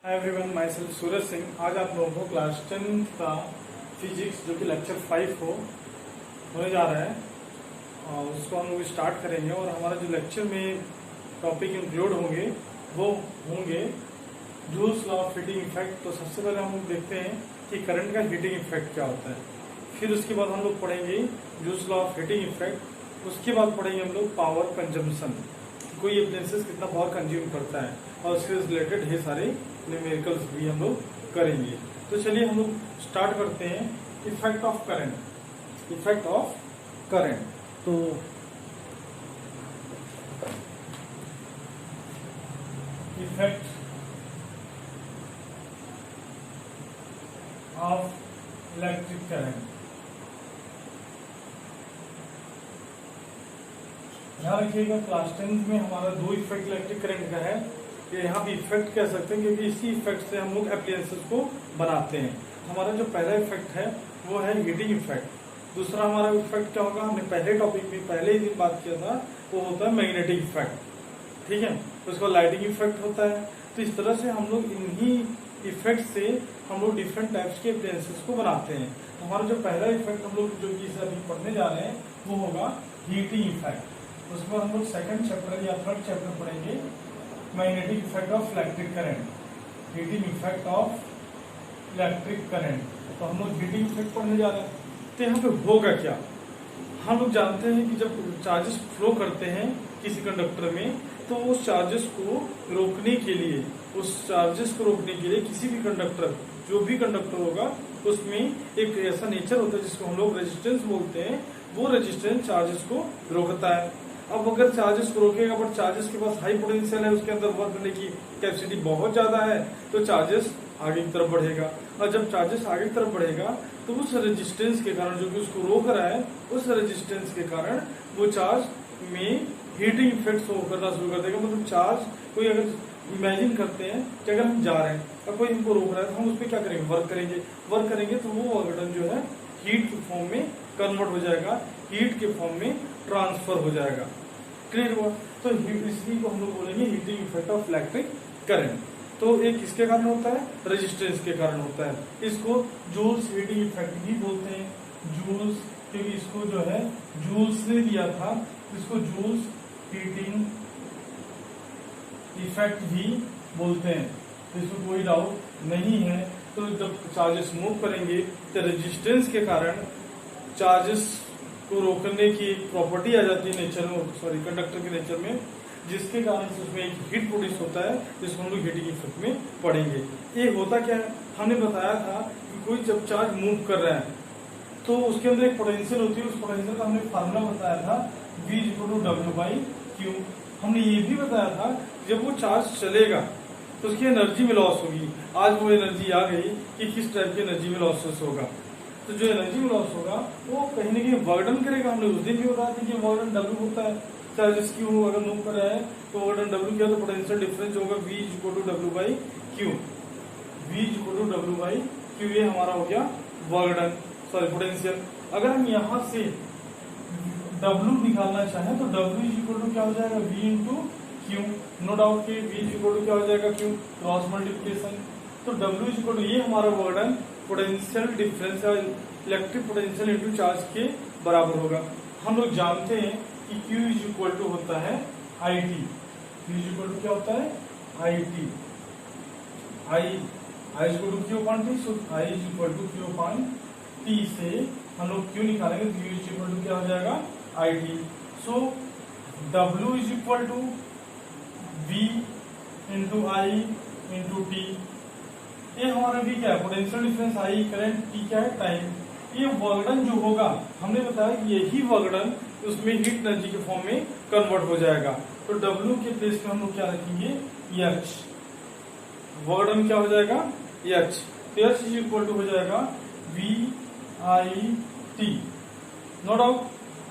Hi everyone, my self Suraj Singh. आज आप लोगों को क्लास 10 का फिजिक्स जो कि लेक्चर 5 होने जा रहा है और उसको हम लोग स्टार्ट करेंगे। और हमारा जो लेक्चर में टॉपिक इंक्लूड होंगे वो होंगे joules law of heating effect. तो सबसे पहले हम लोग देखते हैं कि करंट का हीटिंग इफेक्ट क्या होता है। फिर उसके बाद हम लोग पढ़ेंगे joules law of heating effect. उसके बाद पढ़ेंगे हम लोग पावर कंजम्पशन, कोई अप्लायंसेस कितना पावर कंज्यूम करता है, और उससे रिलेटेड ढेर सारे न्यूमेरिकल्स भी हम लोग करेंगे। तो चलिए हम लोग स्टार्ट करते हैं effect of current. Effect of current तो इफेक्ट ऑफ इलेक्ट्रिक करंट। ध्यान रखिएगा, क्लास 10 में हमारा दो इफेक्ट इलेक्ट्रिक करंट का है। यहाँ भी इफेक्ट कह सकते हैं क्योंकि इसी इफेक्ट से हम लोग एप्लायंसेस को बनाते हैं। हमारा जो पहला इफेक्ट है वो है हीटिंग इफेक्ट। दूसरा हमारा इफेक्ट क्या होगा, हमने पहले टॉपिक में पहले ही दिन बात किया था, वो होता है मैग्नेटिक इफेक्ट। ठीक है, उसका लाइटिंग इफेक्ट होता है। तो इस तरह से हम लोग इन्हीं इफेक्ट से हम लोग डिफरेंट टाइप्स के एप्लायंसेस को बनाते हैं। तो हमारा जो पहला इफेक्ट हम लोग जो कि इसे अभी पढ़ने जा रहे हैं वो होगा हीटिंग इफेक्ट। उसके बाद हम लोग सेकंड चैप्टर या थर्ड चैप्टर पढ़ेंगे magnetic effect of electric current, heating effect of electric current. तो हम लोग हीटिंग इफेक्ट पढ़ने जा रहे हैं। तो यहाँ पे होगा क्या, हम लोग जानते हैं कि जब चार्जेस फ्लो करते हैं किसी कंडक्टर में, तो उस चार्जेस को रोकने के लिए किसी भी कंडक्टर, जो भी कंडक्टर होगा उसमें एक ऐसा नेचर होता है जिसको हम लोग रेजिस्टेंस बोलते हैं। वो रेजिस्टेंस चार्जेस को रोकता है। अब अगर चार्जेस को रोकेगा बट चार्जेस के पास हाई पोटेंशियल है, उसके अंदर वर्क करने की कैपेसिटी बहुत ज्यादा है, तो चार्जेस आगे की तरफ बढ़ेगा। और जब चार्जेस आगे की तरफ बढ़ेगा तो उस रेजिस्टेंस के कारण, जो कि उसको रोक रहा है, उस रेजिस्टेंस के कारण वो चार्ज में हीटिंग इफेक्ट शो करना शुरू कर देगा। मतलब चार्ज कोई अगर इमेजिन करते हैं कि अगर हम जा रहे हैं और कोई हमको रोक रहा है, तो हम उस पर क्या करेंगे, वर्क करेंगे तो वो वर्क जो है हीट के फॉर्म में कन्वर्ट हो जाएगा, हीट के फॉर्म में ट्रांसफर हो जाएगा। क्लियर हुआ? तो इसी को हम लोग बोलेंगे heating effect of electric current. तो एक किसके कारण होता है, रेजिस्टेंस के कारण होता है। इसको जूल्स हीटिंग इफेक्ट भी बोलते हैं। जूल्स, क्योंकि इसको जो है जूल्स ने दिया था, इसको जूल्स हीटिंग इफेक्ट भी बोलते हैं। इसमें कोई डाउट नहीं है। तो जब चार्जेस मूव करेंगे तो रेजिस्टेंस के कारण चार्जेस को रोकने की प्रॉपर्टी आ जाती है नेचर में, कंडक्टर के नेचर में, जिसके कारण से उसमें एक हीट प्रोड्यूस होता है, जिसको हम लोग हीटिंग इफेक्ट में पढ़ेंगे। ये होता क्या है, हमने बताया था कि कोई जब चार्ज मूव कर रहा है तो उसके अंदर एक पोटेंशियल होती है। उस पोटेंशियल का हमने फार्मूला बताया था V=W/Q। हमने ये भी बताया था जब वो चार्ज चलेगा तो उसकी एनर्जी में लॉस होगी। आज वो एनर्जी आ गई कि किस टाइप की एनर्जी में लॉसेस होगा। तो जो एनर्जी में लॉस होगा वो कहीं ना कहीं वर्डन करेगा। हमने उस दिन भी बताया था कि वर्डन W होता है। चार्जेस Q अगर मूव कर रहा है तो वर्डन W क्या, तो पोटेंशियल डिफरेंस होगा V=W/Q। V=W/Q, ये हमारा हो गया वर्डन, पोटेंशियल। अगर हम यहाँ से W निकालना चाहें तो W क्या हो जाएगा, V/Q। नो डाउट कि V क्या हो जाएगा, Q, क्रॉस मल्टीप्लिकेशन। तो W ये हमारा वर्डन पोटेंशियल डिफरेंस या इलेक्ट्रिक पोटेंशियल इनटू चार्ज के बराबर होगा। हम लोग जानते हैं कि Q होता है IT। Q क्या होता है, IT। I=Q/T, सो I=Q/T से हम लोग Q निकालेंगे तो Q क्या हो जाएगा, IT। So W V/I/T। ये हमारा भी क्या है, potential difference I, current, T क्या है, टाइम। ये वर्कडन जो होगा, हमने बताया कि यही वर्कडन उसमें हीट एनर्जी के फॉर्म में कन्वर्ट हो जाएगा। तो W के प्लेस पे हम लोग क्या रखेंगे, H। वर्कडन क्या हो जाएगा, H। तो H हो जाएगा V/I/T। No doubt.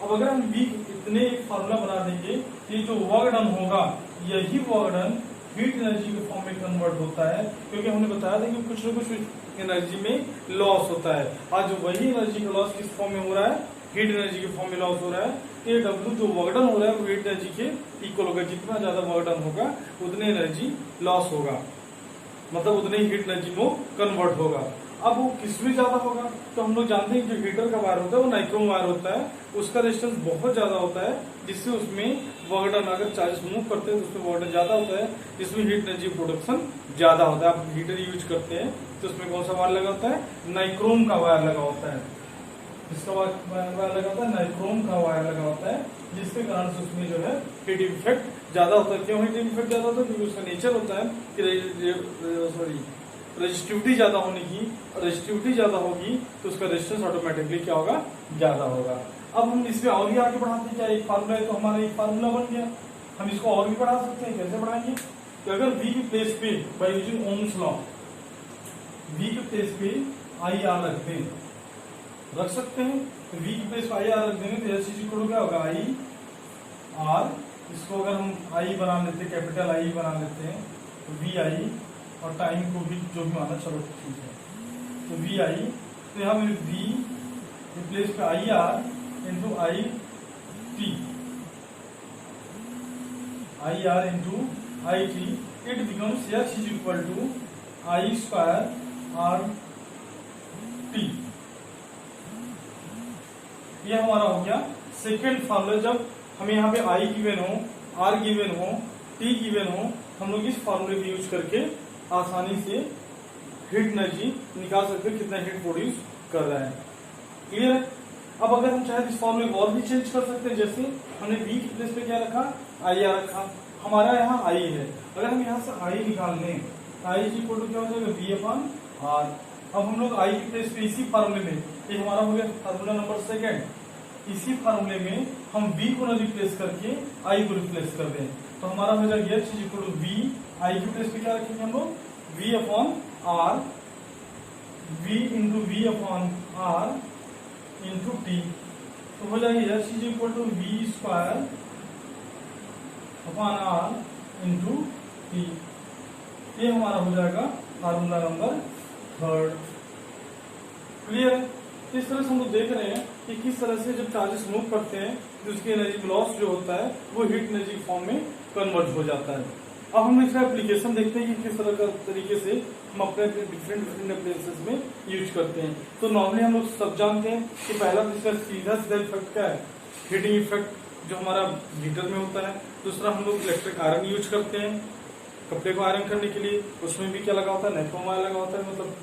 अब अगर हम V इतने फार्मूला बना देंगे, ये जो वर्कडन होगा यही वर्कडन हीट एनर्जी के फॉर्म में कन्वर्ट होता है। क्योंकि हमने बताया था कि कुछ न कुछ एनर्जी में लॉस होता है। आज वही एनर्जी का लॉस किस फॉर्म में हो रहा है, हीट एनर्जी के फॉर्म में लॉस हो रहा है। ये W जो वर्कडन हो रहा है वो हीट एनर्जी के इक्वल होगा। जितना ज्यादा वर्कडन होगा उतनी एनर्जी लॉस होगा। मतलब उतनी हीट एनर्जी में कन्वर्ट होगा। अब वो किसमें ज्यादा होगा, तो हम लोग जानते हैं जो हीटर का वायर होता है वो नाइक्रोम वायर होता है, उसका रेजिस्टेंस बहुत ज्यादा होता है, जिससे उसमें वर्क डन अगर चार्ज मूव करते हैं तो उसमें वर्क डन ज्यादा होता है, जिसमें हीट एनर्जी प्रोडक्शन ज्यादा होता है। आप हीटर यूज करते हैं तो उसमें कौन सा वायर लगा होता है, नाइक्रोम का वायर लगा होता है, इसका वायर लगा होता है, नाइक्रोम का वायर लगा होता है, जिसके कारण से उसमें जो है हीट इफेक्ट ज्यादा होता है। क्यों हीट इफेक्ट ज्यादा होता है, क्योंकि उसका नेचर होता है कि रेजिस्टिविटी ज्यादा होने की, रेजिस्टिविटी ज्यादा होगी तो उसका रेजिस्टेंस ऑटोमेटिकली क्या होगा, ज्यादा होगा। अब हम इसमें और भी आगे बढ़ाते हैं, क्या एक फार्मूला है तो हमारा एक फार्मूला बन गया, हम इसको और भी बढ़ा सकते हैं। कैसे बढ़ाएंगे, तो अगर V की प्लेस पे bye using Ohm's law V की प्लेस पे IR रखते हैं, रख सकते हैं, तो V की प्लेस पे IR रख देंगे तो ऐसी चीज क्या होगा IR, इसको अगर हम I बना लेते हैं, कैपिटल I बना लेते हैं तो VI, और टाइम को भी जो भी माना, चलो ठीक है, तो VI, तो यहाँ मेरे V प्लेस पे IR into IR into IT, it becomes H is equal to I square RT। ये हमारा हो गया सेकेंड फॉर्मूला। जब हमें यहाँ पे I गिवन हो, R गिवन हो, T गिवन हो, हम लोग इस फॉर्मूले को यूज करके आसानी से हीट एनर्जी निकाल सकते हैं, कितना हीट प्रोड्यूस कर रहा है। क्लियर है। अब अगर हम चाहे इस फॉर्मूले को और भी चेंज कर सकते हैं, जैसे हमने V की प्लेस पे क्या रखा, IR रखा, हमारा यहाँ I है, अगर हम यहाँ से I निकाल लें, I इक्वल टू क्या हो जाएगा V/R। अब हम लोग I की प्लेस पे इसी फॉर्मूले में, ये हमारा हो गया फॉर्मूला नंबर सेकेंड, इसी फॉर्मूले में हम V को ना रिप्लेस करके I को रिप्लेस कर दें तो हमारा हो जाएगा H equal to V, I की प्लेस पे क्या रखेंगे हम लोग V/R, V into V/R into T, तो हो जाएगा H is equal to V square upon R into T। ये हमारा हो जाएगा फार्मूला नंबर थर्ड। क्लियर है। इस तरह से हम लोग देख रहे हैं कि किस तरह से जब चार्जेस मूव करते हैं तो उसकी एनर्जी लॉस जो होता है वो हीट एनर्जी फॉर्म में कन्वर्ट हो जाता है। अब हम इसका एप्लीकेशन देखते हैं कि किस तरह का तरीके से हम अपने डिफरेंट एप्लीकेशंस में यूज करते हैं। तो नॉर्मली हम लोग सब जानते हैं कि पहला इसका सीधा इफेक्ट क्या है, हीटिंग इफेक्ट जो हमारा हीटर में होता है। दूसरा हम लोग इलेक्ट्रिक आयरन यूज करते हैं कपड़े को आयरन करने के लिए, उसमें भी क्या लगा होता है, नाइक्रोम वायर लगा होता है, मतलब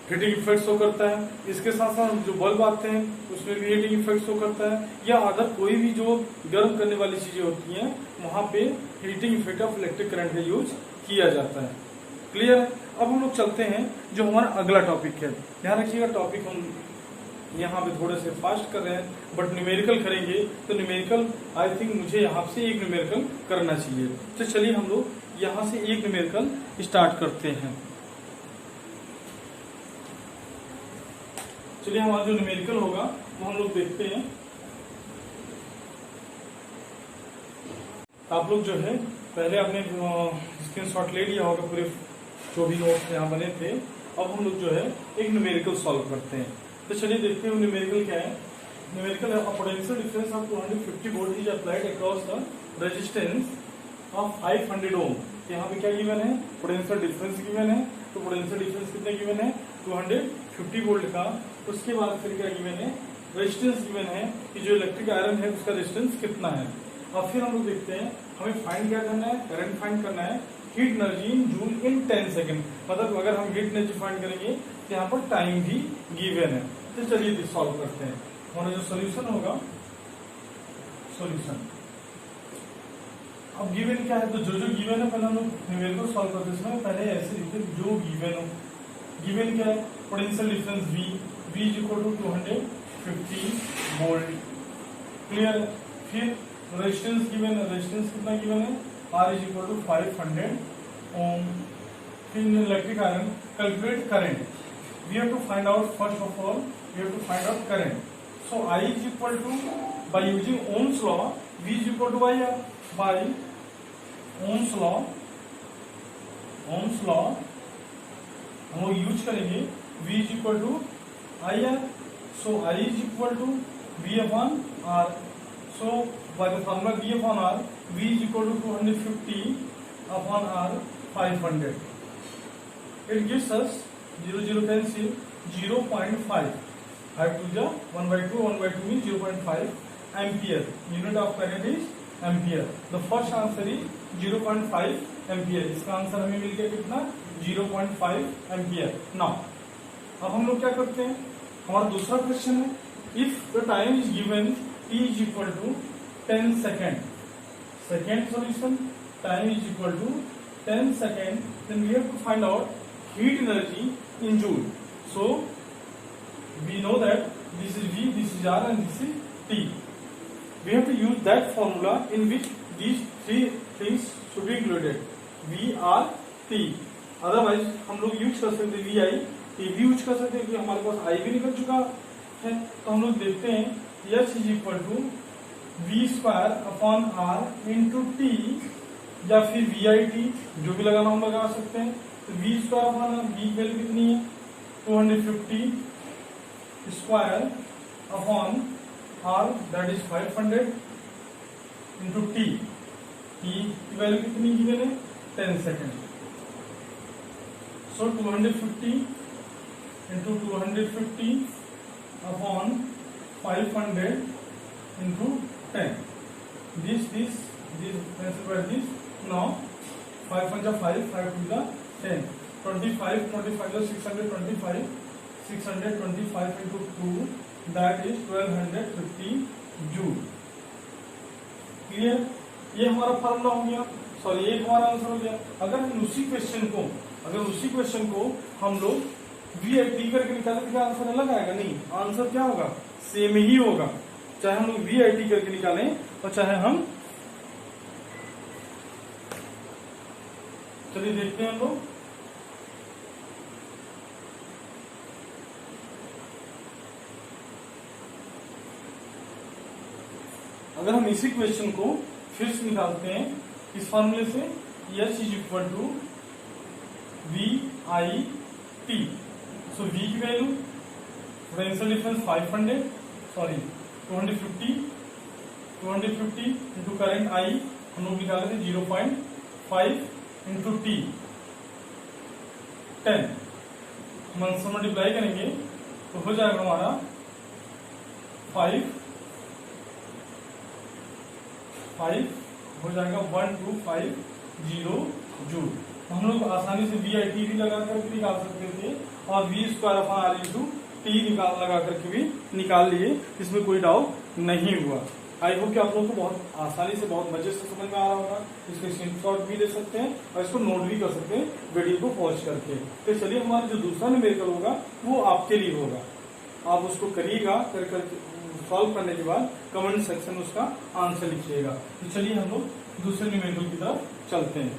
हीटिंग इफेक्ट शो करता है। इसके साथ साथ जो बल्ब आते हैं उसमें भी हीटिंग इफेक्ट शो करता है, या अदर कोई भी जो गर्म करने वाली चीजें होती हैं वहां पे heating effect of electric current का यूज किया जाता है। क्लियर है। अब हम लोग चलते हैं जो हमारा अगला टॉपिक है। ध्यान रखिएगा टॉपिक हम यहाँ पे थोड़े से फास्ट कर रहे हैं, बट न्यूमेरिकल करेंगे तो न्यूमेरिकल आई थिंक मुझे यहाँ से एक न्यूमेरिकल करना चाहिए। तो चलिए हम लोग यहाँ से एक न्यूमेरिकल स्टार्ट करते हैं। चलिए हमारा जो न्यूमेरिकल होगा वो हम लोग देखते हैं। आप लोग जो है पहले आपने स्क्रीनशॉट ले लिया होगा पूरे जो भी नोट्स यहाँ बने थे। अब हम लोग जो है एक न्यूमेरिकल सॉल्व करते हैं। तो चलिए देखते हैं न्यूमेरिकल क्या है। न्यूमेरिकल है potential difference of 250 volt is applied across the resistance of 500 ओम। यहाँ पे क्या गिवन है, पोटेंशियल डिफरेंस गिवन है। तो पोटेंशियल डिफरेंस कितना गिवन है, 250 वोल्ट का। उसके बाद फिर क्या गिवन है, रेजिस्टेंस गिवन है कि जो इलेक्ट्रिक आयरन है उसका रेजिस्टेंस कितना है। अब फिर हम लोग देखते हैं हमें फाइंड क्या करना है, करंट फाइंड करना है, heat energy in joule in 10 second. मतलब अगर हम हीट एनर्जी फाइंड करेंगे तो यहाँ पर टाइम भी गिवन है। तो चलिए सॉल्व करते हैं। हमारा जो सोल्यूशन होगा, सोल्यूशन अब गिवन क्या है, तो जो जो गिवन है पहले हम लोग न्यूमेरिकल सॉल्व करते हैं। इसमें पहले ऐसे लिखते जो गिवन हो। गिवन क्या है, potential difference V is equal to 250 volt. Clear. फिर रेजिस्टेंस गिवन है, रेजिस्टेंस कितना गिवन है, R is equal to 500 ohm. फिर electric iron, calculate current. We have to find out first of all we have to find out current. So I is equal to by using Ohm's law V is equal to by Ohm's law हम लोग use करेंगे V is equal to IR। So I is equal to V/R। So by the formula V/R V is equal to 250 upon R 500। It gives us 0 0 cancel 0.5 5 to the 1/2 1/2 means 0.5 ampere. Unit of current is ampere. The first answer is 0.5 ampere. इसका answer हमें मिल गया कितना 0.5 ampere. Now अब हम लोग क्या करते हैं, हमारा दूसरा क्वेश्चन है, if the time is given t is equal to 10 second. Second solution, time is equal to 10 second, then we have to find out heat energy in joule. So we know that this is V, this is R and this is T. We have to use that formula in which these three things should be included, V, R, T. Otherwise हम लोग use कर सकते V I, T भी use कर सकते हैं क्योंकि हमारे पास I भी निकल चुका है. तो हम लोग देखते हैं H is equal to V square upon R into T या फिर VIT, जो भी लगाना हम लगा सकते हैं. तो V square upon R, V की वैल्यू कितनी है 250 square upon R that is 500 into T की वैल्यू कितनी की मैंने 10 second. So 250 into 250 upon 500 into 10. This cancel by this. Now 5 1 5, 5 2 10, 25 625, 625 into 2 that is 1250 joule. Clear, ये हमारा फॉर्मूला हो गया, सॉरी ये हमारा आंसर हो गया. अगर हम उसी क्वेश्चन को हम लोग VIT करके निकालें तो क्या आंसर अलग आएगा? नहीं, आंसर क्या होगा, सेम ही होगा. चाहे हम लोग VIT करके निकालें और चाहे हम, चलिए देखते हैं हम लोग. अगर हम इसी क्वेश्चन को फिर से निकालते हैं इस फॉर्मूले से, H is equal to VIT. So V की value, potential difference 500, sorry 250 into current I हम लोग निकाले थे 0.5 इंटू T 10. हम से मल्टीप्लाई करेंगे तो हो जाएगा हमारा 5 हो जाएगा 1250 जूल. हम लोग आसानी से VIT भी लगा करके निकाल सकते थे और V square upon R into T लगा करके भी निकाल लिए, इसमें कोई डाउट नहीं हुआ. आई होप कि आप लोगों को बहुत आसानी से, बहुत मजे से समझ में आ रहा होगा. इसके स्क्रीनशॉट भी ले सकते हैं और इसको नोट भी कर सकते हैं वीडियो को पॉज करके. तो चलिए हमारा जो दूसरा न्यूमेरिकल होगा वो आपके लिए होगा. आप उसको करिएगा, कर सॉल्व करने के बाद कमेंट सेक्शन में उसका आंसर लिखिएगा. तो चलिए हम लोग दूसरे न्यूमेरिकल की तरफ चलते हैं.